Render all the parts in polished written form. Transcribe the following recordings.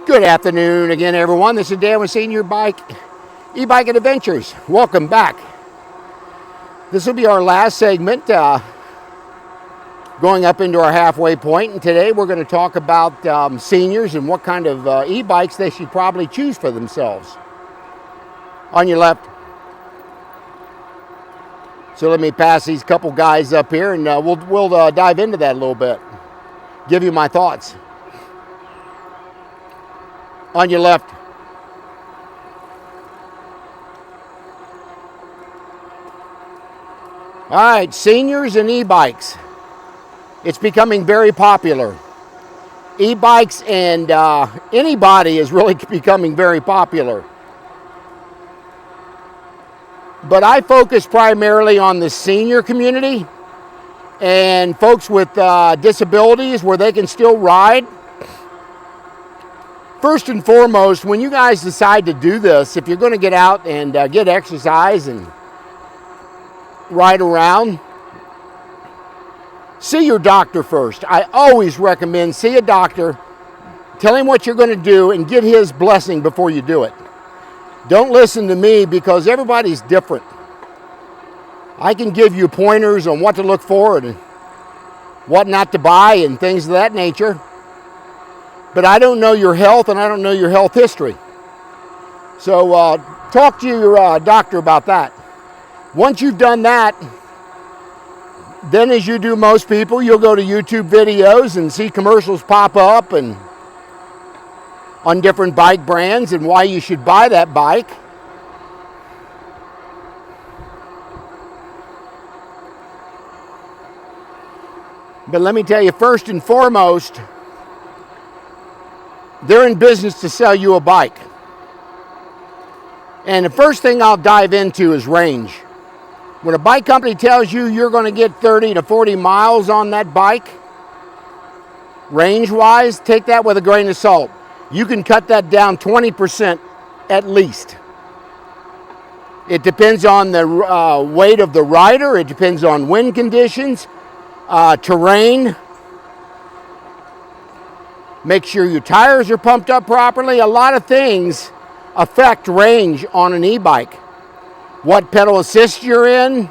Good afternoon again, everyone. This is Dan with Senior Bike, E-Bike and Adventures. Welcome back. This will be our last segment, going up into our halfway point. And today we're going to talk about seniors and what kind of e-bikes they should probably choose for themselves. On your left. So let me pass these couple guys up here, and we'll dive into that a little bit. Give you my thoughts. On your left. All right, seniors and e-bikes. It's becoming very popular. E-bikes and anybody is really becoming very popular. But I focus primarily on the senior community and folks with disabilities where they can still ride. First and foremost, when you guys decide to do this, if you're going to get out and get exercise and ride around, see your doctor first. I always recommend see a doctor, tell him what you're going to do, and get his blessing before you do it. Don't listen to me because everybody's different. I can give you pointers on what to look for and what not to buy and things of that nature. But I don't know your health and I don't know your health history. So talk to your doctor about that. Once you've done that, then as you do most people, you'll go to YouTube videos and see commercials pop up and on different bike brands and why you should buy that bike. But let me tell you, first and foremost, they're in business to sell you a bike. And the first thing I'll dive into is range. When a bike company tells you you're going to get 30 to 40 miles on that bike, range-wise, take that with a grain of salt. You can cut that down 20% at least. It depends on the weight of the rider. It depends on wind conditions, terrain. Make sure your tires are pumped up properly. A lot of things affect range on an e-bike. What pedal assist you're in,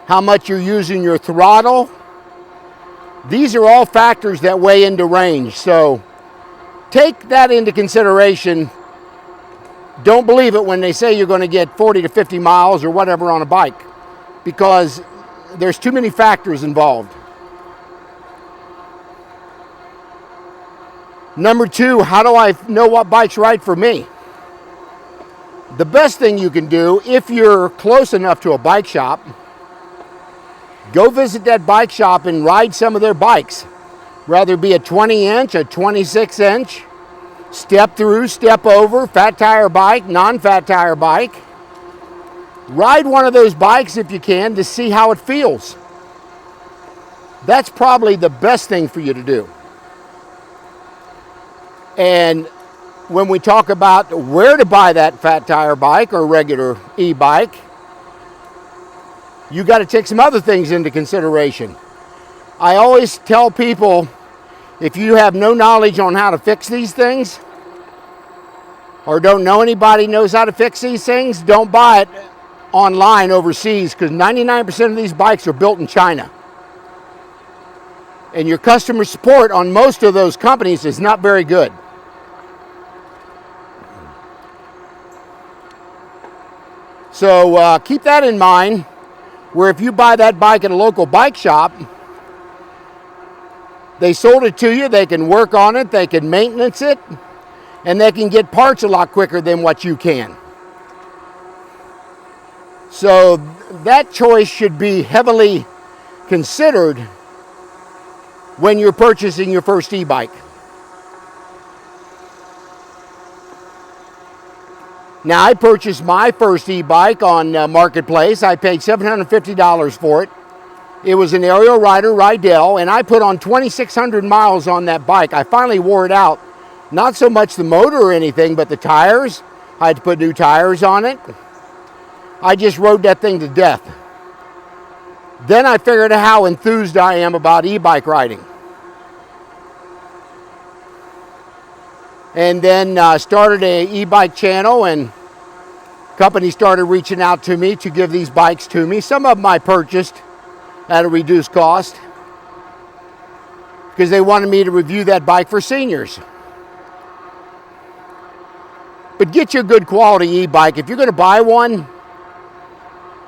how much you're using your throttle. These are all factors that weigh into range. So take that into consideration. Don't believe it when they say you're going to get 40 to 50 miles or whatever on a bike, because there's too many factors involved. Number two, how do I know what bike's right for me? The best thing you can do, if you're close enough to a bike shop, go visit that bike shop and ride some of their bikes. Whether it be a 20-inch, a 26-inch, step through, step over, fat tire bike, non-fat tire bike. Ride one of those bikes if you can to see how it feels. That's probably the best thing for you to do. And when we talk about where to buy that fat tire bike or regular e-bike, you got to take some other things into consideration. I always tell people, if you have no knowledge on how to fix these things, or don't know anybody knows how to fix these things, don't buy it online overseas, because 99% of these bikes are built in China. And your customer support on most of those companies is not very good. So keep that in mind, where if you buy that bike at a local bike shop, they sold it to you, they can work on it, they can maintenance it, and they can get parts a lot quicker than what you can. So that choice should be heavily considered when you're purchasing your first e-bike. Now, I purchased my first e-bike on Marketplace. I paid $750 for it. It was an Aerial Rider Rider, and I put on 2,600 miles on that bike. I finally wore it out. Not so much the motor or anything, but the tires. I had to put new tires on it. I just rode that thing to death. Then I figured out how enthused I am about e-bike riding. And then started a e-bike channel, and companies started reaching out to me to give these bikes to me. Some of them I purchased at a reduced cost because they wanted me to review that bike for seniors. But get you a good quality e-bike. If you're going to buy one,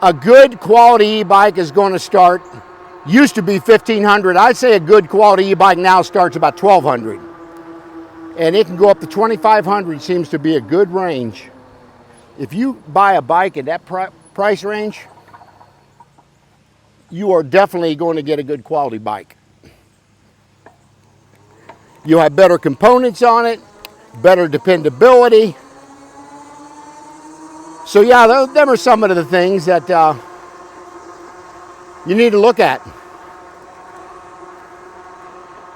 a good quality e-bike is going to start, used to be $1,500. I'd say a good quality e-bike now starts about $1,200. And it can go up to $2,500, seems to be a good range. If you buy a bike at that price range, you are definitely going to get a good quality bike. You'll have better components on it, better dependability. So yeah, them are some of the things that you need to look at.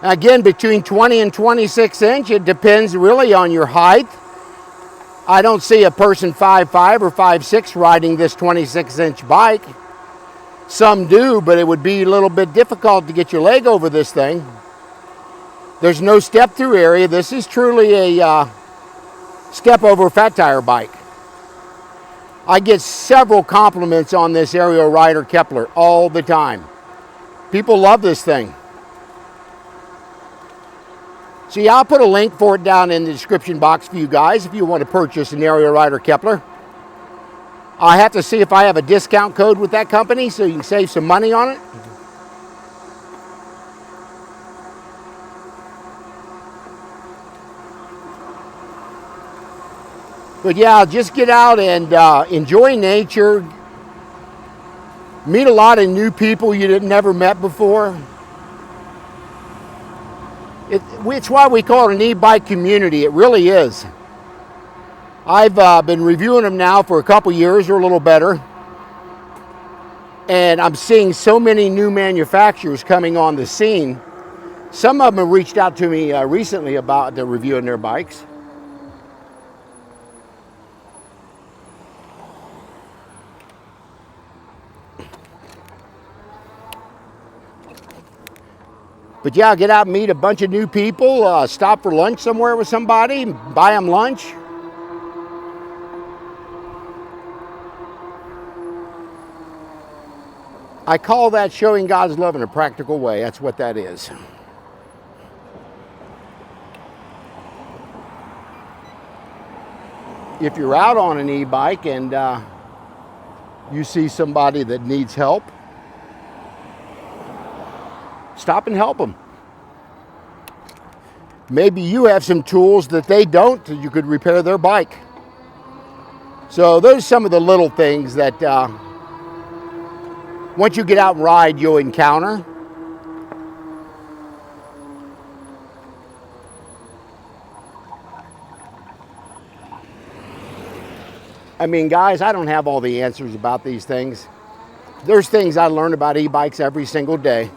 Again, between 20 and 26 inch, it depends really on your height. I don't see a person 5'5" or 5'6" riding this 26-inch bike. Some do, but it would be a little bit difficult to get your leg over this thing. There's no step-through area. This is truly a step-over fat tire bike. I get several compliments on this aerial Rider Kepler all the time. People love this thing. So yeah, I'll put a link for it down in the description box for you guys if you want to purchase an aerial Rider Kepler. I have to see if I have a discount code with that company so you can save some money on it. But yeah, just get out and enjoy nature. Meet a lot of new people you never met before. It's why we call it an e-bike community. It really is. I've been reviewing them now for a couple years or a little better. And I'm seeing so many new manufacturers coming on the scene. Some of them have reached out to me recently about reviewing their bikes. But yeah, get out and meet a bunch of new people, stop for lunch somewhere with somebody, buy them lunch. I call that showing God's love in a practical way. That's what that is. If you're out on an e-bike and you see somebody that needs help, stop and help them. Maybe you have some tools that they don't, that you could repair their bike. So those are some of the little things that once you get out and ride, you'll encounter. I mean, guys, I don't have all the answers about these things. There's things I learn about e-bikes every single day.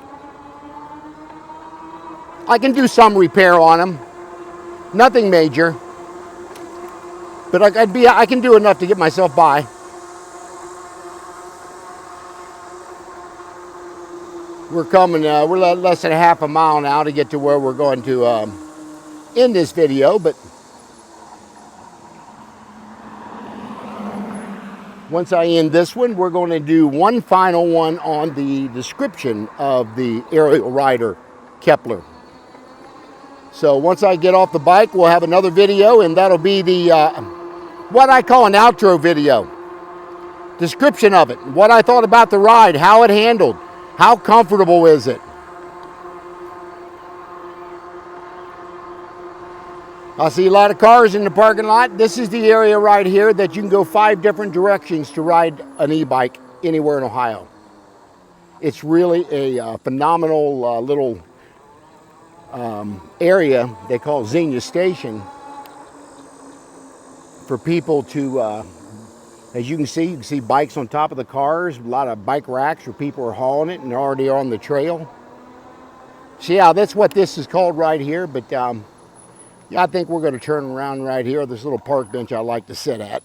I can do some repair on them, nothing major, but I can do enough to get myself by. We're coming, we're less than half a mile now to get to where we're going to end this video, but once I end this one, we're going to do one final one on the description of the aerial Rider Kepler. So once I get off the bike, we'll have another video, and that'll be the what I call an outro video. Description of it, what I thought about the ride, how it handled, how comfortable is it. I see a lot of cars in the parking lot. This is the area right here that you can go 5 different directions to ride an e-bike anywhere in Ohio. It's really a phenomenal little area they call Xenia Station for people to, as you can see bikes on top of the cars, a lot of bike racks where people are hauling it and they're already on the trail. So yeah, that's what this is called right here, but yeah, I think we're going to turn around right here, this little park bench I like to sit at.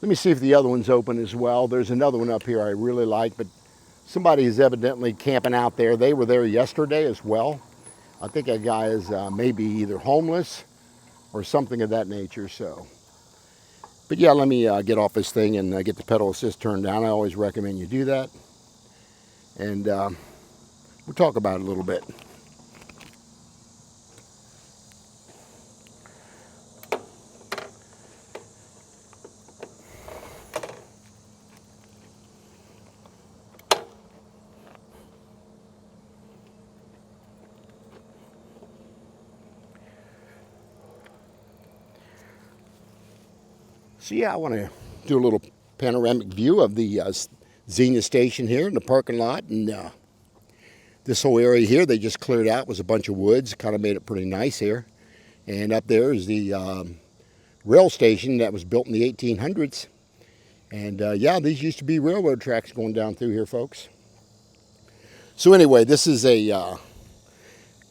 Let me see if the other one's open as well. There's another one up here I really like, but somebody is evidently camping out there. They were there yesterday as well. I think that guy is maybe either homeless or something of that nature. So, but yeah, let me get off this thing and get the pedal assist turned down. I always recommend you do that, and we'll talk about it a little bit. So yeah, I want to do a little panoramic view of the Xenia station here in the parking lot, and this whole area here they just cleared out was a bunch of woods, kind of made it pretty nice here. And up there is the rail station that was built in the 1800s. And yeah, these used to be railroad tracks going down through here, folks. So anyway, this is a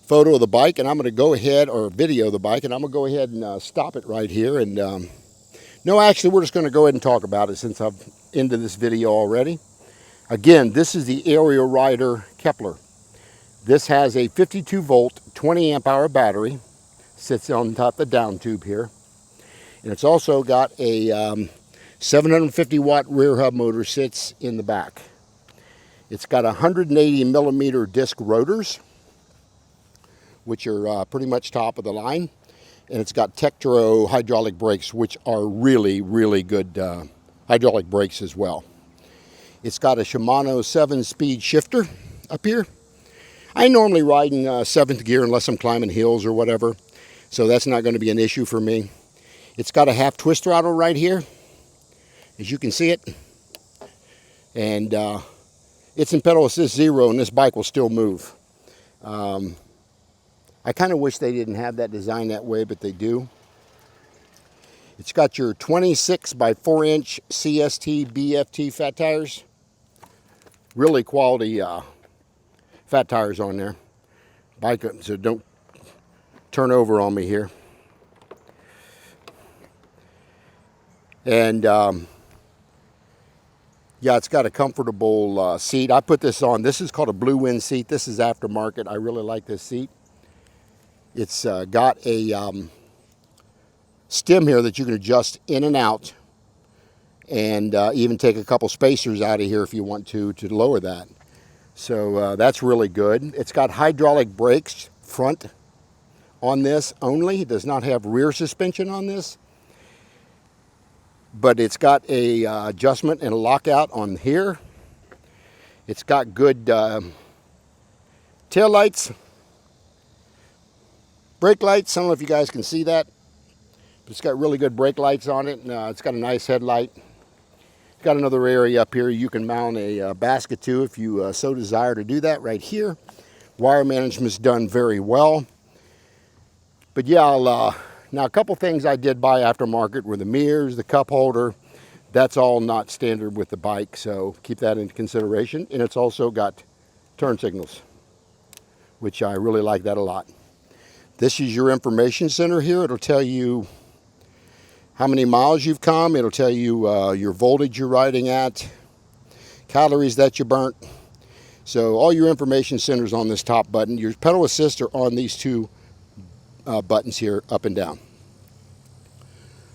photo of the bike, and I'm going to go ahead, or video of the bike, and I'm going to go ahead and stop it right here. And no, actually, we're just going to go ahead and talk about it since I'm into this video already. Again, this is the Aerial Rider Kepler. This has a 52 volt, 20 amp hour battery. Sits on top of the down tube here. And it's also got a 750 watt rear hub motor sits in the back. It's got 180 millimeter disc rotors, which are pretty much top of the line. And it's got Tektro hydraulic brakes, which are really, really good hydraulic brakes as well. It's got a Shimano 7-speed shifter up here. I normally ride in 7th gear unless I'm climbing hills or whatever, so that's not going to be an issue for me. It's got a half twist throttle right here, as you can see it. And it's in pedal assist 0, and this bike will still move. I kind of wish they didn't have that design that way, but they do. It's got your 26 by 4 inch CST BFT fat tires. Really quality fat tires on there. Bike, so don't turn over on me here. And yeah, it's got a comfortable seat. I put this on. This is called a Blue Wind seat. This is aftermarket. I really like this seat. It's got a stem here that you can adjust in and out, and even take a couple spacers out of here if you want to lower that. So that's really good. It's got hydraulic brakes front on this only. It does not have rear suspension on this, but it's got a adjustment and a lockout on here. It's got good tail lights, brake lights. I don't know if you guys can see that, but it's got really good brake lights on it. And, it's got a nice headlight. It's got another area up here you can mount a basket to if you so desire to do that right here. Wire management's done very well. But yeah, now a couple things I did buy aftermarket were the mirrors, the cup holder. That's all not standard with the bike, so keep that into consideration. And it's also got turn signals, which I really like that a lot. This is your information center here. It'll tell you how many miles you've come. It'll tell you your voltage you're riding at, calories that you burnt. So all your information centers on this top button. Your pedal assist are on these two buttons here, up and down.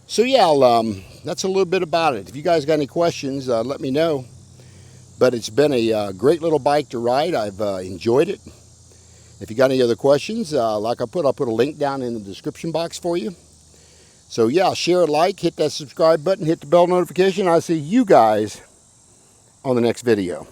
So yeah, that's a little bit about it. If you guys got any questions, let me know. But it's been a great little bike to ride. I've enjoyed it. If you got any other questions, like I'll put a link down in the description box for you. So yeah, share, like, hit that subscribe button, hit the bell notification. I'll see you guys on the next video.